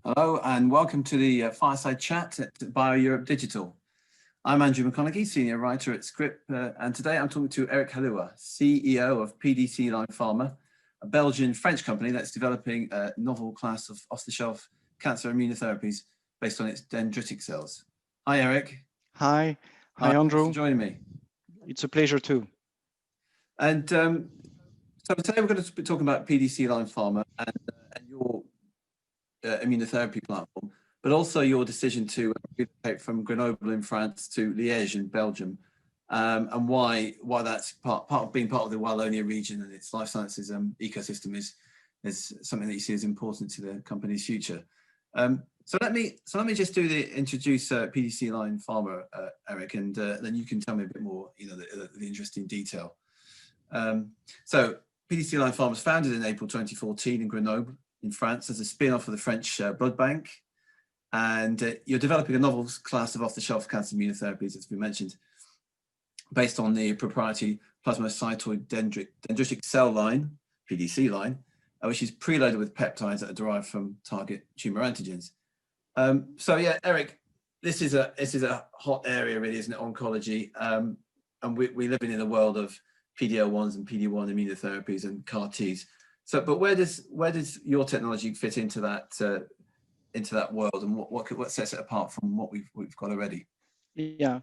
Hello and welcome to the Fireside Chat at BIOEUROPE Digital. I'm Andrew McConaughey, Senior Writer at SCRIP, and today I'm talking to Eric Halioua, CEO of PDC line Pharma, a Belgian-French company that's developing a novel class of off-the-shelf cancer immunotherapies based on its dendritic cells. Hi, Eric. Hi. Hi, Andrew. Thanks for joining me. It's a pleasure too. And so today we're going to be talking about PDC line Pharma and your immunotherapy platform, but also your decision to relocate from Grenoble in France to Liège in Belgium, and why that's being part of the Wallonia region and its life sciences ecosystem is something that you see as important to the company's future. So let me just introduce PDC line Pharma, Eric, and then you can tell me a bit more, the interesting detail. So PDC line Pharma was founded in April 2014 in Grenoble in France as a spin-off of the French blood bank, and you're developing a novel class of off-the-shelf cancer immunotherapies, as we mentioned, based on the proprietary plasmacytoid dendritic cell line, PDC line, which is preloaded with peptides that are derived from target tumor antigens. So yeah, Eric, this is a hot area, really, isn't it? Oncology, and we live in a world of PD-L1s and PD-1 immunotherapies and CAR-Ts. So, but where does your technology fit into that world, and what sets it apart from what we've got already? Yeah.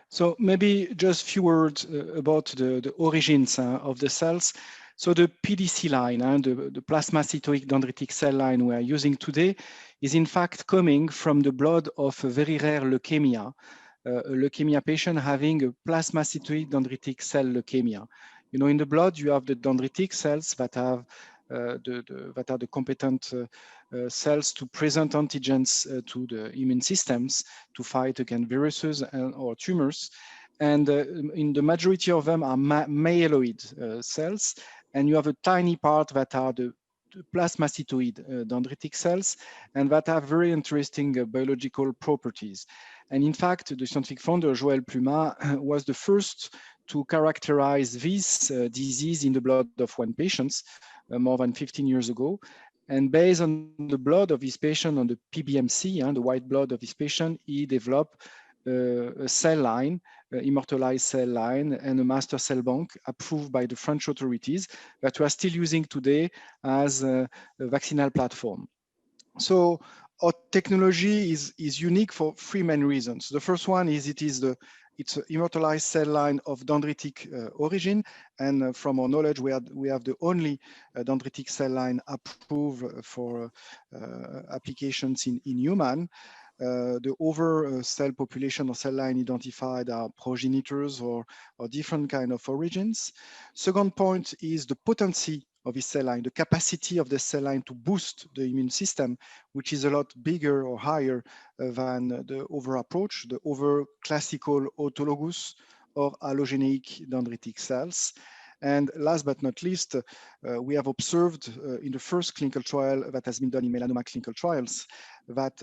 So maybe just a few words about the origins of the cells. So the PDC line, the plasmacytoid dendritic cell line we are using today, is in fact coming from the blood of a very rare leukemia, a leukemia patient having a plasmacytoid dendritic cell leukemia. In the blood, you have the dendritic cells that have that are the competent cells to present antigens to the immune systems to fight against viruses or tumors. And in the majority of them are myeloid cells, and you have a tiny part that are the plasmacytoid dendritic cells, and that have very interesting biological properties. And in fact, the scientific founder, Joël Plumat, was the first to characterize this disease in the blood of one patient more than 15 years ago. And based on the blood of this patient, on the PBMC, the white blood of this patient, he developed a cell line, immortalized cell line, and a master cell bank approved by the French authorities that we are still using today as a vaccinal platform. So our technology is unique for three main reasons. The first one is it's an immortalized cell line of dendritic origin, and from our knowledge, we have the only dendritic cell line approved for applications in human. The other cell population or cell line identified are progenitors or different kind of origins. Second point is the potency of this cell line, the capacity of the cell line to boost the immune system, which is a lot bigger or higher than the other approach, the other classical autologous or allogeneic dendritic cells. And last but not least, we have observed in the first clinical trial that has been done in melanoma clinical trials that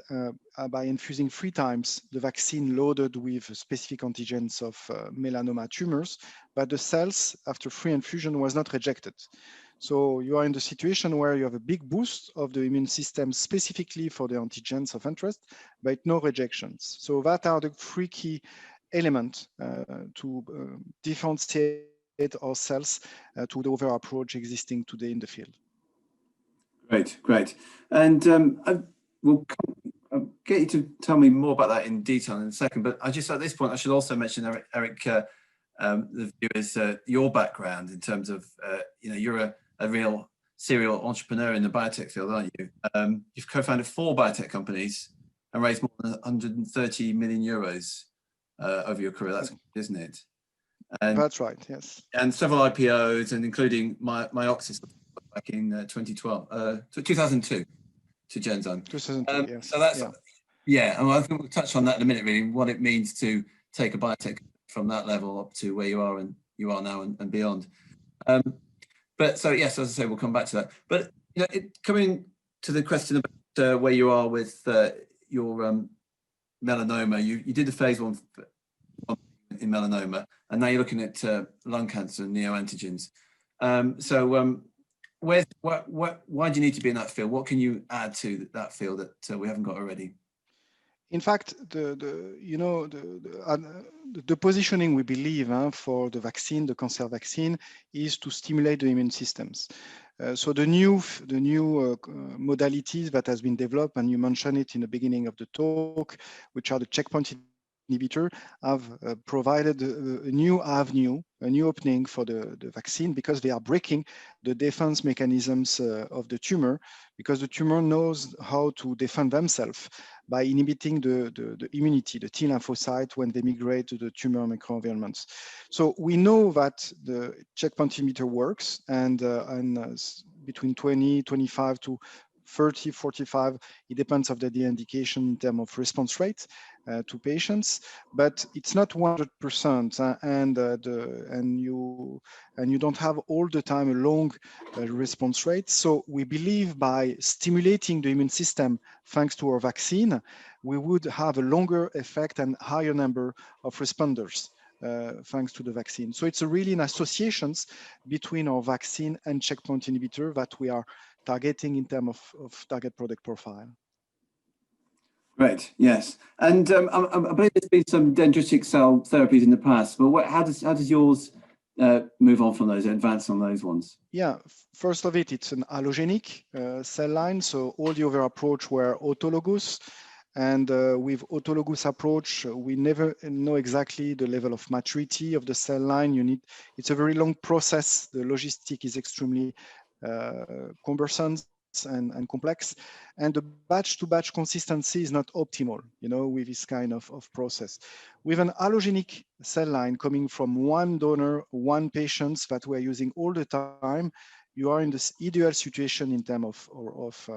by infusing 3 times the vaccine loaded with specific antigens of melanoma tumors, but the cells after 3 infusion was not rejected. So you are in the situation where you have a big boost of the immune system specifically for the antigens of interest, but no rejections. So that are the 3 key elements to differentiate our cells to the other approach existing today in the field. Great. And we'll get you to tell me more about that in detail in a second, but at this point, I should also mention, Eric, the viewers, your background in terms of, you're a real serial entrepreneur in the biotech field, aren't you? You've co-founded 4 biotech companies and raised more than 130 million euros over your career. That's, isn't it? And, that's right, yes. And several IPOs, and including Myoxis back in 2002 to Genzyme. 2002, yes. So that's, yeah, and I think we'll touch on that in a minute, really, what it means to take a biotech from that level up to where you are now and beyond. But so yes, as I say, we'll come back to that. But coming to the question about where you are with your melanoma, you did the phase 1 in melanoma, and now you're looking at lung cancer and neoantigens. So why do you need to be in that field? What can you add to that field that we haven't got already? In fact, the positioning we believe for the vaccine, the cancer vaccine, is to stimulate the immune systems. So the new modalities that has been developed, and you mentioned it in the beginning of the talk, which are the checkpoint inhibitor, have provided a new avenue, a new opening for the vaccine, because they are breaking the defense mechanisms of the tumor, because the tumor knows how to defend themselves by inhibiting the immunity, the T lymphocyte, when they migrate to the tumor microenvironments. So we know that the checkpoint inhibitor works, and between 20, 25 to 30, 45, it depends of the indication in terms of response rate to patients, but it's not 100%, and you don't have all the time a long response rate. So we believe by stimulating the immune system, thanks to our vaccine, we would have a longer effect and higher number of responders. Thanks to the vaccine. So it's really an associations between our vaccine and checkpoint inhibitor that we are targeting in terms of target product profile. Great, yes. And I believe there's been some dendritic cell therapies in the past, but how does yours move on from those, advance on those ones? Yeah, first of it's an allogenic cell line. So all the other approach were autologous. And with autologous approach, we never know exactly the level of maturity of the cell line. It's a very long process. The logistic is extremely cumbersome and complex. And the batch-to-batch consistency is not optimal, with this kind of process. With an allogenic cell line coming from one donor, one patient that we're using all the time, you are in this ideal situation in terms of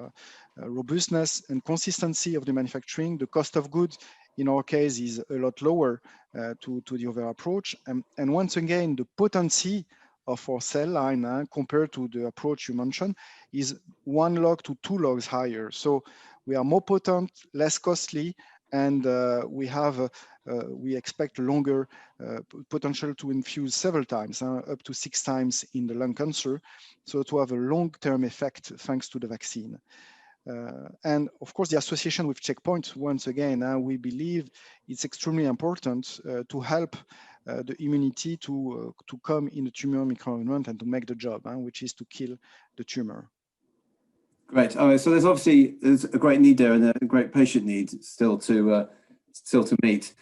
robustness and consistency of the manufacturing. The cost of goods, in our case, is a lot lower to the other approach. And once again, the potency of our cell line compared to the approach you mentioned is 1 log to 2 logs higher. So we are more potent, less costly, and we expect longer potential to infuse several times, up to 6 times in the lung cancer. So to have a long-term effect thanks to the vaccine. And of course, the association with checkpoints, once again, we believe it's extremely important to help the immunity to come in the tumor microenvironment and to make the job, which is to kill the tumor. Great. So there's a great need there and a great patient need still to meet.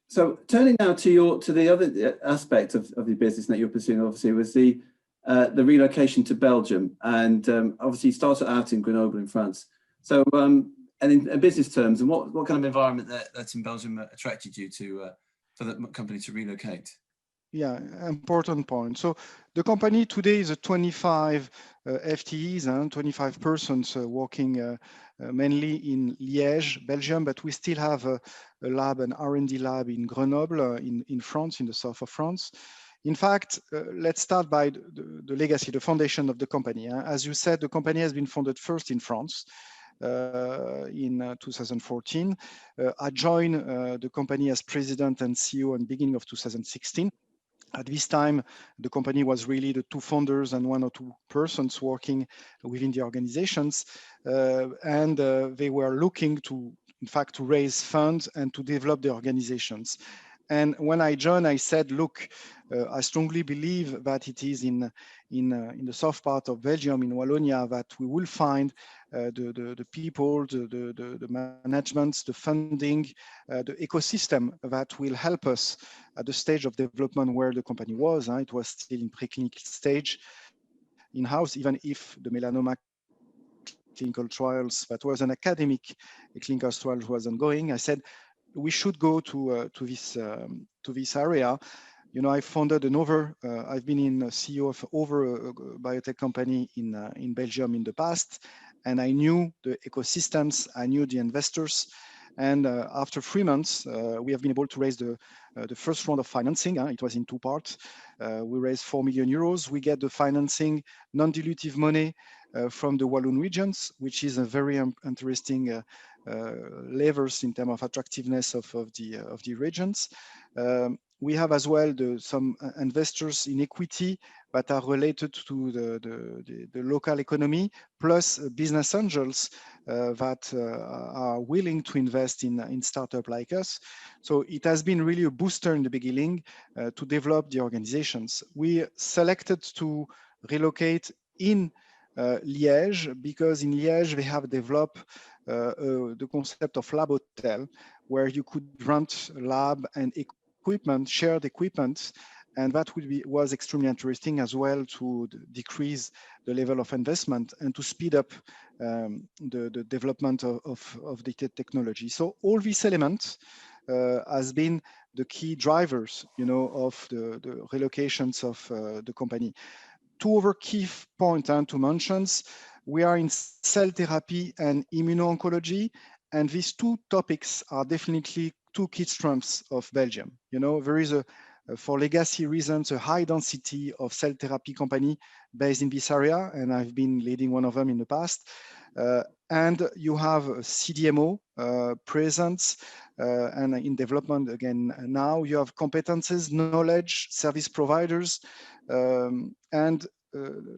So turning now to the other aspect of the business that you're pursuing, obviously, was the relocation to Belgium, and obviously you started out in Grenoble in France. So and in business terms, and what kind of environment that's in Belgium attracted you to for the company to relocate? Yeah, important point. So the company today is a 25 FTEs and 25 persons working mainly in Liège, Belgium, but we still have a lab, an R&D lab in Grenoble, in France, in the south of France. In fact, let's start by the legacy, the foundation of the company. As you said, the company has been founded first in France in 2014. I joined the company as president and CEO in the beginning of 2016. At this time, the company was really the 2 founders and 1 or 2 persons working within the organizations. And they were looking to, in fact, to raise funds and to develop the organizations. And when I joined, I said, look, I strongly believe that it is in the south part of Belgium, in Wallonia, that we will find the people, the management, the funding, the ecosystem that will help us at the stage of development where the company was. It was still in preclinical stage in-house, even if the melanoma clinical trials, that was an academic clinical trial, was ongoing. I said, we should go to this area. I founded I've been in CEO of over a biotech company in Belgium in the past, and I knew the ecosystems, I knew the investors. And after 3 months, we have been able to raise the first round of financing. It was in 2 parts. We raised 4 million euros. We get the financing, non-dilutive money from the Walloon regions, which is a very interesting levers in terms of attractiveness of the regions. We have as well some investors in equity that are related to the local economy, plus business angels that are willing to invest in startup like us. So it has been really a booster in the beginning to develop the organizations. We selected to relocate in Liège because in Liège they have developed the concept of lab hotel, where you could rent lab and equipment, shared equipment, and that was extremely interesting as well to decrease the level of investment and to speed up the development of the technology. So all these elements has been the key drivers, of the relocations of the company. Two other key points to mention. We are in cell therapy and immuno-oncology, and these two topics are definitely two key strengths of Belgium. There is for legacy reasons, a high density of cell therapy company based in this area, and I've been leading one of them in the past. And you have a CDMO presence and in development again. Now you have competences, knowledge, service providers, and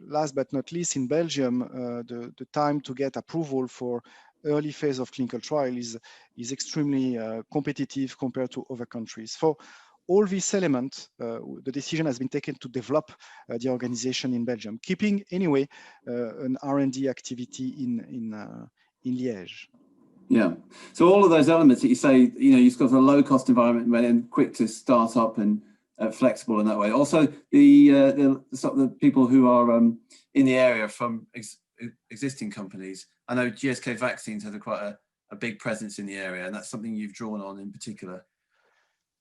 last but not least, in Belgium, the time to get approval for early phase of clinical trial is extremely competitive compared to other countries. For all these elements, the decision has been taken to develop the organization in Belgium, keeping anyway an R&D activity in Liège. Yeah. So all of those elements that you say, you've got a low cost environment and quick to start up and flexible in that way. Also, the people who are in the area from existing companies. I know GSK Vaccines has quite a big presence in the area, and that's something you've drawn on in particular.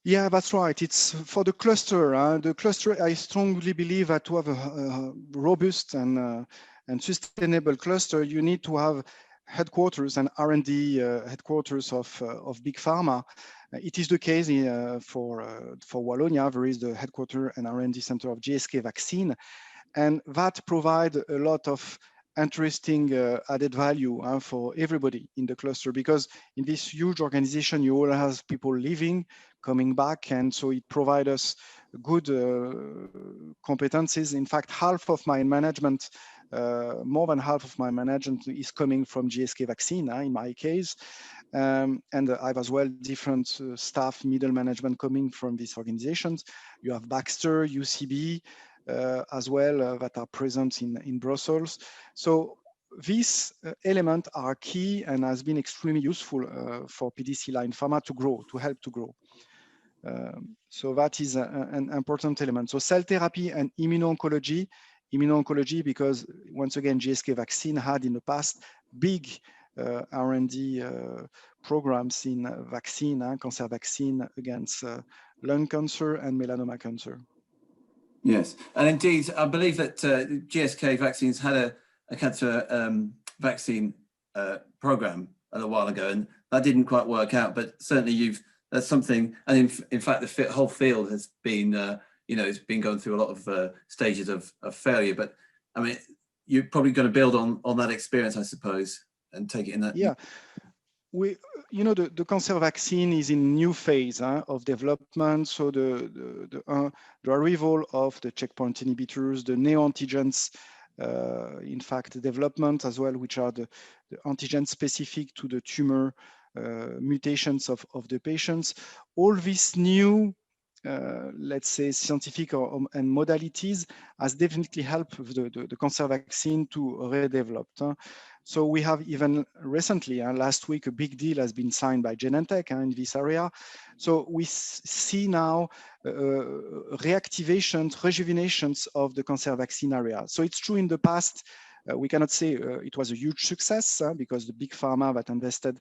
Yeah, that's right. It's for the cluster. The cluster, I strongly believe that to have a robust and sustainable cluster, you need to have headquarters and R&D headquarters of big pharma. It is the case for Wallonia. There is the headquarter and R&D center of GSK Vaccine, and that provide a lot of interesting added value for everybody in the cluster, because in this huge organization you all have people leaving, coming back, and so it provides us good competencies. In fact, half of my management, more than half of my management is coming from GSK Vaccine in my case, and I have as well different staff, middle management coming from these organizations. You have Baxter, UCB, as well that are present in Brussels. So these elements are key and has been extremely useful for PDC Line Pharma to grow, to help to grow. So that is an important element. So cell therapy and immuno-oncology, because once again, GSK Vaccine had in the past big R&D programs in vaccine, cancer vaccine against lung cancer and melanoma cancer. Yes, and indeed, I believe that GSK Vaccines had a cancer vaccine program a while ago, and that didn't quite work out. But certainly, that's something. And in fact, the whole field has been, it's been going through a lot of stages of failure. But I mean, you're probably going to build on that experience, I suppose, and take it in that. Yeah. The cancer vaccine is in new phase of development. So the arrival of the checkpoint inhibitors, the neoantigens, in fact, development as well, which are the antigens specific to the tumor mutations of the patients. All these new, let's say, scientific and modalities has definitely helped the cancer vaccine to redevelop. So we have even recently, last week, a big deal has been signed by Genentech in this area. So we see now reactivations, rejuvenations of the cancer vaccine area. So it's true in the past, we cannot say it was a huge success because the big pharma that invested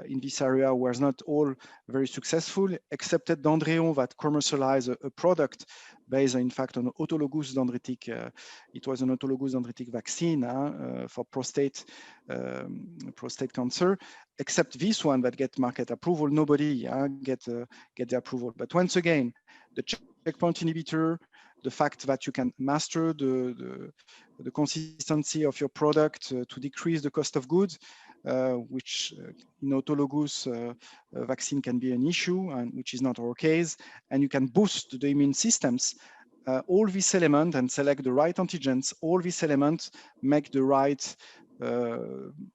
in this area was not all very successful, except Dendreon that commercialized a product based, in fact, on autologous dendritic. It was an autologous dendritic vaccine for prostate cancer. Except this one that get market approval, nobody get the approval. But once again, the checkpoint inhibitor, the fact that you can master the consistency of your product to decrease the cost of goods, which in autologous vaccine can be an issue, and which is not our case, and you can boost the immune systems all these elements and select the right antigens, all these elements make the right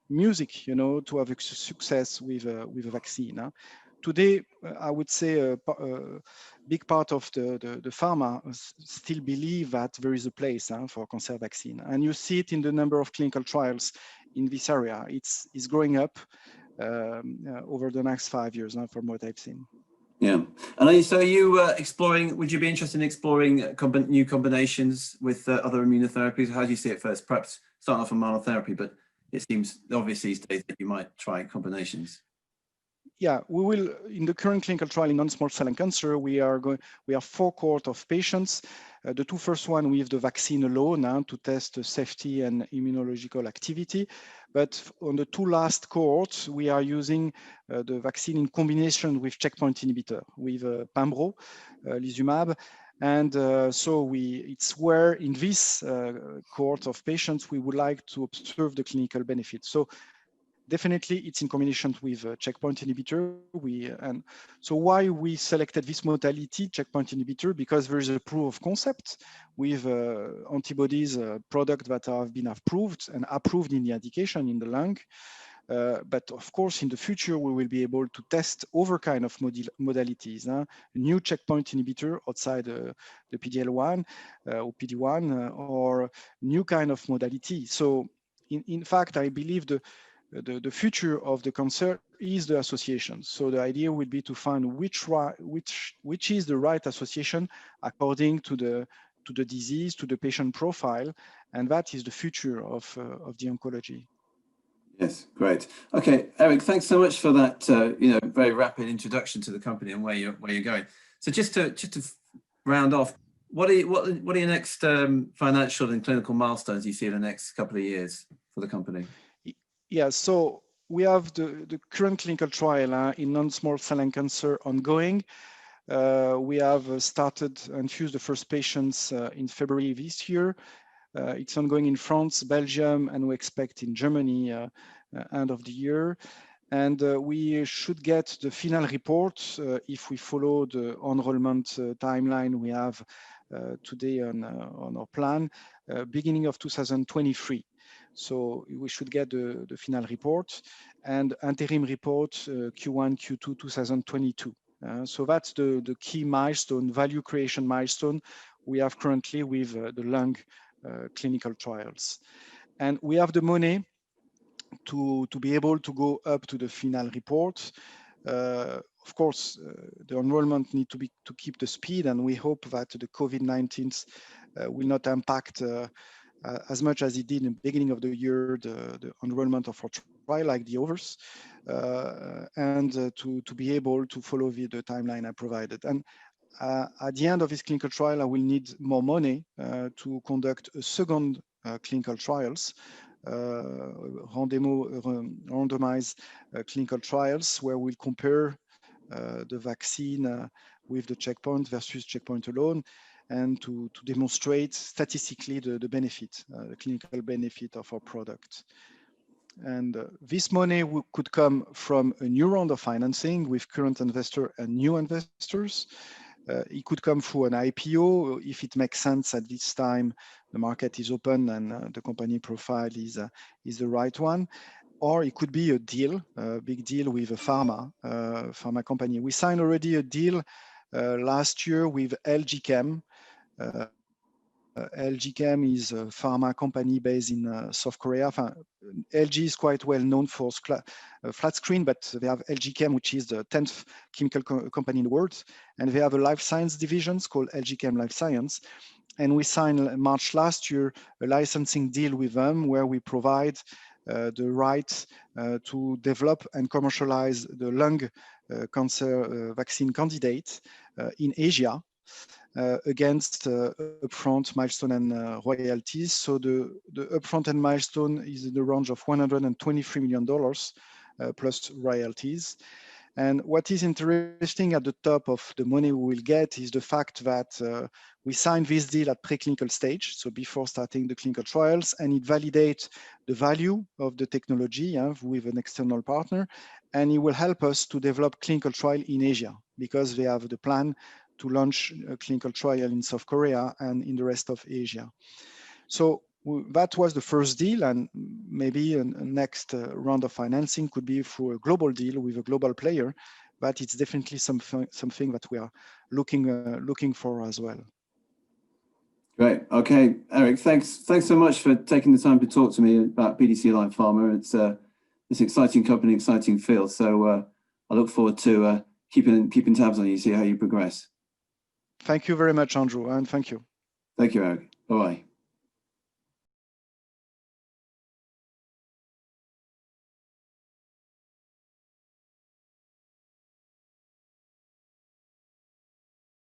music, to have a success with a vaccine. Today, I would say a big part of the pharma still believe that there is a place for cancer vaccine. And you see it in the number of clinical trials in this area. It's growing up over the next 5 years from what I've seen. Yeah. And so you exploring, would you be interested in exploring new combinations with other immunotherapies? How do you see it first? Perhaps start off on monotherapy, but it seems obvious these days that you might try combinations. Yeah, we will, in the current clinical trial in non-small cell lung cancer, we have 4 cohorts of patients. The 2 first one with the vaccine alone to test the safety and immunological activity. But on the 2 last cohorts, we are using the vaccine in combination with checkpoint inhibitor, with pembro, lizumab. And so it's where in this cohort of patients, we would like to observe the clinical benefit. So definitely, it's in combination with checkpoint inhibitor. And so why we selected this modality, checkpoint inhibitor, because there is a proof of concept with antibodies, products that have been approved in the indication in the lung. But of course, in the future, we will be able to test other kind of modalities, a new checkpoint inhibitor outside the PD-L1 or PD-1 or new kind of modality. So in fact, I believe the future of the cancer is the association. So the idea would be to find which is the right association according to the disease, to the patient profile, and that is the future of the oncology. Yes, great. Okay, Eric, thanks so much for that very rapid introduction to the company and where you're going. So just to round off, what are your next financial and clinical milestones you see in the next couple of years for the company? Yeah, so we have the current clinical trial in non-small cell lung cancer ongoing. We have started and infused the first patients in February this year. It's ongoing in France, Belgium, and we expect in Germany end of the year. And we should get the final report if we follow the enrollment timeline we have today on our plan, beginning of 2023. So we should get the final report and interim report Q1, Q2 2022. So that's the key milestone, value creation milestone we have currently with the lung clinical trials. And we have the money to be able to go up to the final report. Of course, the enrollment need to keep the speed, and we hope that the COVID-19 will not impact as much as it did in the beginning of the year, the enrollment of our trial like the others, and to be able to follow the timeline I provided. And at the end of this clinical trial, I will need more money to conduct a second clinical trials, randomized clinical trials where we'll compare the vaccine with the checkpoint versus checkpoint alone, and to demonstrate statistically the benefit, the clinical benefit of our product. And this money could come from a new round of financing with current investor and new investors. It could come through an IPO if it makes sense at this time. The market is open and the company profile is the right one. Or it could be a deal, a big deal with a pharma company. We signed already a deal last year with LG Chem. LG Chem is a pharma company based in South Korea. LG is quite well known for flat screen, but they have LG Chem, which is the 10th chemical company in the world. And they have a life science division called LG Chem Life Science. And we signed in March last year a licensing deal with them where we provide the right to develop and commercialize the lung cancer vaccine candidate in Asia. Against upfront milestone and royalties. So the upfront and milestone is in the range of $123 million plus royalties. And what is interesting at the top of the money we will get is the fact that we signed this deal at preclinical stage, so before starting the clinical trials, and it validates the value of the technology with an external partner, and it will help us to develop clinical trial in Asia because they have the plan to launch a clinical trial in South Korea and in the rest of Asia. So that was the first deal, and maybe a next round of financing could be for a global deal with a global player, but it's definitely something that we are looking for as well. Great. Okay, Eric, thanks so much for taking the time to talk to me about PDC Line Pharma. It's an exciting company, exciting field. So I look forward to keeping tabs on you, see how you progress. Thank you very much, Andrew, and thank you. Thank you, Eric. Bye-bye.